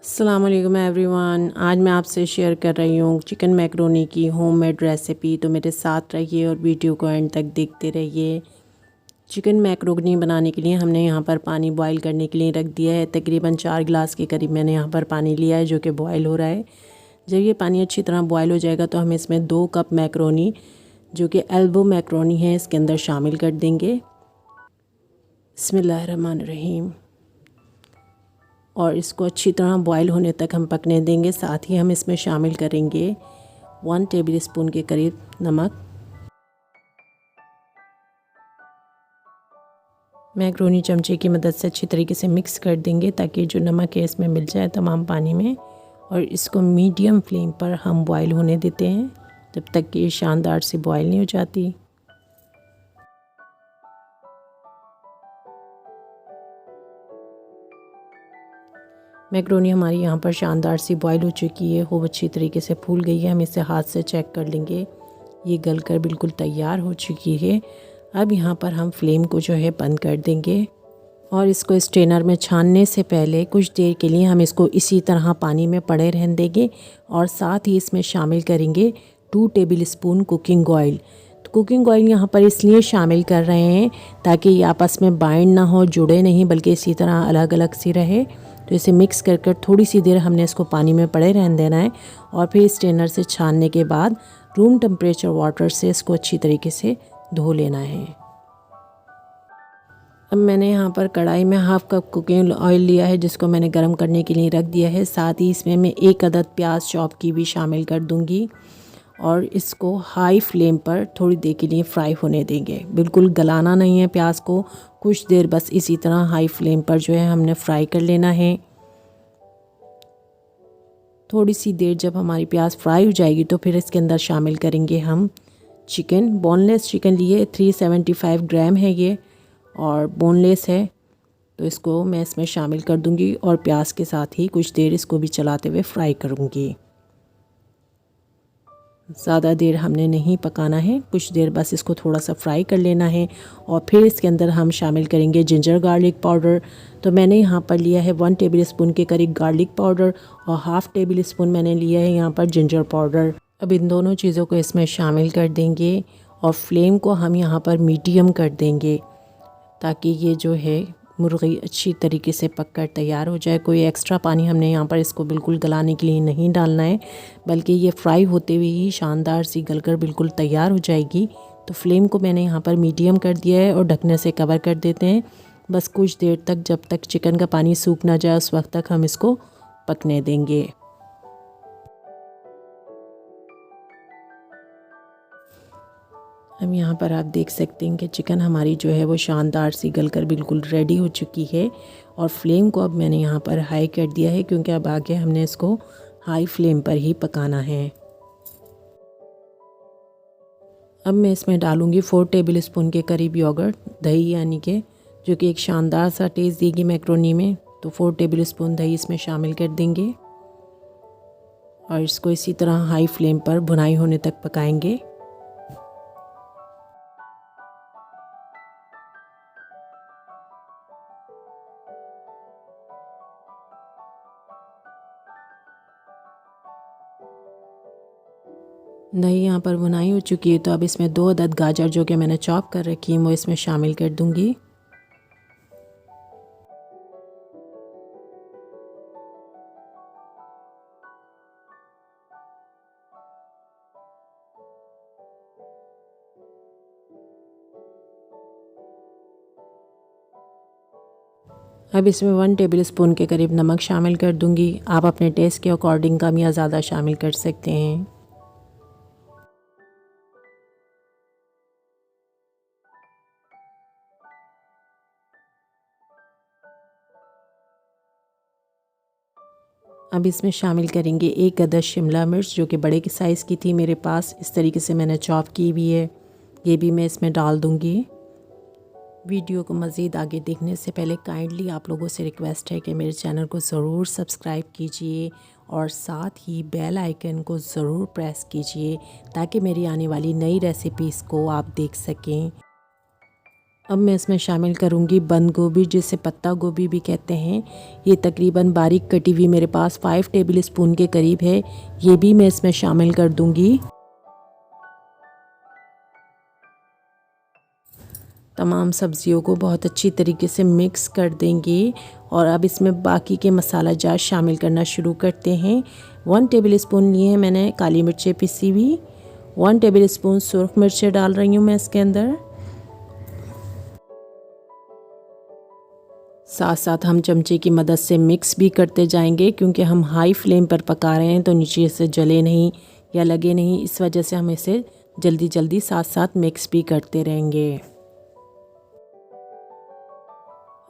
अस्सलाम वालेकुम एवरीवन। आज मैं आपसे शेयर कर रही हूँ चिकन मैकरोनी की होममेड रेसिपी। तो मेरे साथ रहिए और वीडियो को एंड तक देखते रहिए। चिकन मैकरोनी बनाने के लिए हमने यहाँ पर पानी बॉईल करने के लिए रख दिया है। तकरीबन 4 गिलास के करीब मैंने यहाँ पर पानी लिया है जो कि बॉयल हो रहा है। जब ये पानी अच्छी तरह बॉयल हो जाएगा तो हम इसमें 2 कप मैकरोनी जो कि एल्बो मैकरोनी है इसके अंदर शामिल कर देंगे। बिस्मिल्लाहिर्रहमानिर्रहीम। और इसको अच्छी तरह बॉईल होने तक हम पकने देंगे। साथ ही हम इसमें शामिल करेंगे 1 टेबल स्पून के करीब नमक। मैक्रोनी चमचे की मदद से अच्छी तरीके से मिक्स कर देंगे ताकि जो नमक है इसमें मिल जाए तमाम पानी में। और इसको मीडियम फ्लेम पर हम बॉईल होने देते हैं जब तक कि ये शानदार से बॉईल नहीं हो जाती। मैक्रोनी हमारी यहाँ पर शानदार सी बॉईल हो चुकी है, खूब अच्छी तरीके से फूल गई है। हम इसे हाथ से चेक कर लेंगे, ये गलकर बिल्कुल तैयार हो चुकी है। अब यहाँ पर हम फ्लेम को जो है बंद कर देंगे और इसको स्ट्रेनर में छानने से पहले कुछ देर के लिए हम इसको इसी तरह पानी में पड़े रहने देंगे। और साथ ही इसमें शामिल करेंगे 2 टेबल स्पून कुकिंग ऑयल। तो कुकिंग ऑयल यहाँ पर इसलिए शामिल कर रहे हैं ताकि ये आपस में बाइंड ना हो, जुड़े नहीं, बल्कि इसी तरह अलग अलग सी रहे। तो इसे मिक्स कर थोड़ी सी देर हमने इसको पानी में पड़े रहने देना है। और फिर स्ट्रेनर से छानने के बाद रूम टेम्परेचर वाटर से इसको अच्छी तरीके से धो लेना है। अब मैंने यहाँ पर कढ़ाई में 1/2 कप कुकिंग ऑयल लिया है जिसको मैंने गर्म करने के लिए रख दिया है। साथ ही इसमें मैं 1 अदद प्याज चॉप की भी शामिल कर दूँगी और इसको हाई फ्लेम पर थोड़ी देर के लिए फ्राई होने देंगे। बिल्कुल गलाना नहीं है प्याज को, कुछ देर बस इसी तरह हाई फ्लेम पर जो है हमने फ्राई कर लेना है। थोड़ी सी देर जब हमारी प्याज फ्राई हो जाएगी तो फिर इसके अंदर शामिल करेंगे हम चिकन। बोनलेस चिकन लिए 375 ग्राम है ये और बोनलेस है। तो इसको मैं इसमें शामिल कर दूंगी और प्याज के साथ ही कुछ देर इसको भी चलाते हुए फ्राई करूंगी। ज़्यादा देर हमने नहीं पकाना है, कुछ देर बस इसको थोड़ा सा फ्राई कर लेना है। और फिर इसके अंदर हम शामिल करेंगे जिंजर गार्लिक पाउडर। तो मैंने यहाँ पर लिया है 1 टेबल स्पून के करीब गार्लिक पाउडर और 1/2 टेबल स्पून मैंने लिया है यहाँ पर जिंजर पाउडर। अब इन दोनों चीज़ों को इसमें शामिल कर देंगे और फ्लेम को हम यहाँ पर मीडियम कर देंगे ताकि ये जो है मुर्गी अच्छी तरीके से पककर तैयार हो जाए। कोई एक्स्ट्रा पानी हमने यहाँ पर इसको बिल्कुल गलाने के लिए नहीं डालना है, बल्कि ये फ्राई होते हुए ही शानदार सी गलकर बिल्कुल तैयार हो जाएगी। तो फ्लेम को मैंने यहाँ पर मीडियम कर दिया है और ढकने से कवर कर देते हैं। बस कुछ देर तक, जब तक चिकन का पानी सूख ना जाए उस वक्त तक हम इसको पकने देंगे। हम यहाँ पर आप देख सकते हैं कि चिकन हमारी जो है वो शानदार सी गलकर बिल्कुल रेडी हो चुकी है। और फ्लेम को अब मैंने यहाँ पर हाई कर दिया है क्योंकि अब आगे हमने इसको हाई फ्लेम पर ही पकाना है। अब मैं इसमें डालूँगी 4 टेबल स्पून के करीब योगर्ट, दही यानी कि, जो कि एक शानदार सा टेस्ट देगी मैक्रोनी में। तो 4 टेबल स्पून दही इसमें शामिल कर देंगे और इसको इसी तरह हाई फ्लेम पर भुनाई होने तक पकाएंगे। दही यहाँ पर भुनाई हो चुकी है तो अब इसमें 2 अदद गाजर जो कि मैंने चॉप कर रखी है वो इसमें शामिल कर दूंगी। अब इसमें 1 टेबल स्पून के करीब नमक शामिल कर दूंगी। आप अपने टेस्ट के अकॉर्डिंग कम या ज़्यादा शामिल कर सकते हैं। अब इसमें शामिल करेंगे 1 अदद शिमला मिर्च जो कि बड़े की साइज़ की थी मेरे पास, इस तरीके से मैंने चॉप की हुई है, ये भी मैं इसमें डाल दूंगी। वीडियो को मज़ीद आगे देखने से पहले काइंडली आप लोगों से रिक्वेस्ट है कि मेरे चैनल को ज़रूर सब्सक्राइब कीजिए और साथ ही बेल आइकन को ज़रूर प्रेस कीजिए ताकि मेरी आने वाली नई रेसिपीज़ को आप देख सकें। अब मैं इसमें शामिल करूँगी बंद गोभी, जिसे पत्ता गोभी भी कहते हैं। ये तकरीबन बारीक कटी हुई मेरे पास 5 टेबल स्पून के करीब है, ये भी मैं इसमें शामिल कर दूँगी। तमाम सब्जियों को बहुत अच्छी तरीके से मिक्स कर देंगे और अब इसमें बाकी के मसाला जात शामिल करना शुरू करते हैं। 1 टेबल स्पून लिए हैं मैंने काली मिर्चें पिसी हुई, 1 टेबल स्पून सुर्ख मिर्चें डाल रही हूँ मैं इसके अंदर। साथ साथ हम चमचे की मदद से मिक्स भी करते जाएंगे, क्योंकि हम हाई फ्लेम पर पका रहे हैं तो नीचे से जले नहीं या लगे नहीं, इस वजह से हम इसे जल्दी जल्दी साथ साथ मिक्स भी करते रहेंगे।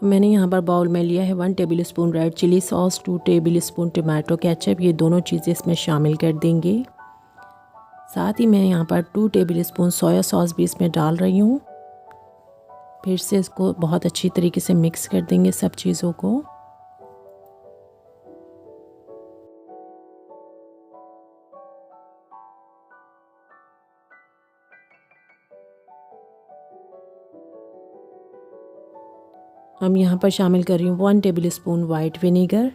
मैंने यहाँ पर बाउल में लिया है 1 tablespoon red chilli sauce, 2 tablespoon tomato ketchup, ये दोनों चीज़ें इसमें शामिल कर देंगे। साथ ही मैं यहाँ पर 2 टेबल स्पून सोया सॉस भी इसमें डाल रही हूँ। फिर से इसको बहुत अच्छी तरीके से मिक्स कर देंगे सब चीज़ों को। हम यहाँ पर शामिल कर रही हूँ 1 टेबल स्पून वाइट विनेगर,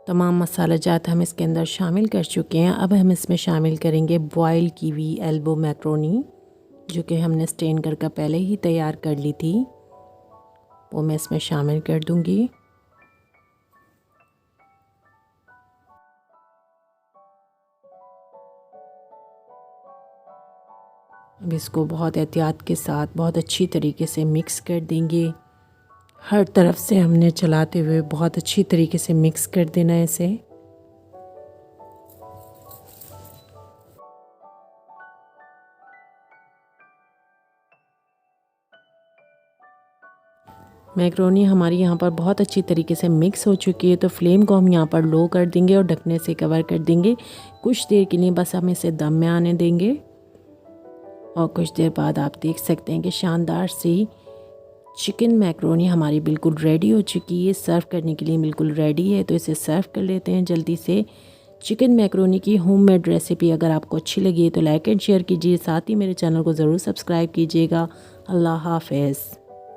तमाम मसाला जात हम इसके अंदर शामिल कर चुके हैं। अब हम इसमें शामिल करेंगे बॉयल की हुई एल्बो मैक्रोनी, जो कि हमने स्टेन करके पहले ही तैयार कर ली थी, वो मैं इसमें शामिल कर दूंगी। अब इसको बहुत एहतियात के साथ बहुत अच्छी तरीके से मिक्स कर देंगे। हर तरफ से हमने चलाते हुए बहुत अच्छी तरीके से मिक्स कर देना है इसे। मैक्रोनी हमारी यहाँ पर बहुत अच्छी तरीके से मिक्स हो चुकी है, तो फ्लेम को हम यहाँ पर लो कर देंगे और ढकने से कवर कर देंगे। कुछ देर के लिए बस हम इसे दम में आने देंगे और कुछ देर बाद आप देख सकते हैं कि शानदार सी चिकन मैक्रोनी हमारी बिल्कुल रेडी हो चुकी है, सर्व करने के लिए बिल्कुल रेडी है। तो इसे सर्व कर लेते हैं जल्दी से। चिकन मैक्रोनी की होममेड रेसिपी अगर आपको अच्छी लगी तो लाइक एंड शेयर कीजिए, साथ ही मेरे चैनल को ज़रूर सब्सक्राइब कीजिएगा। अल्लाह हाफ़िज़।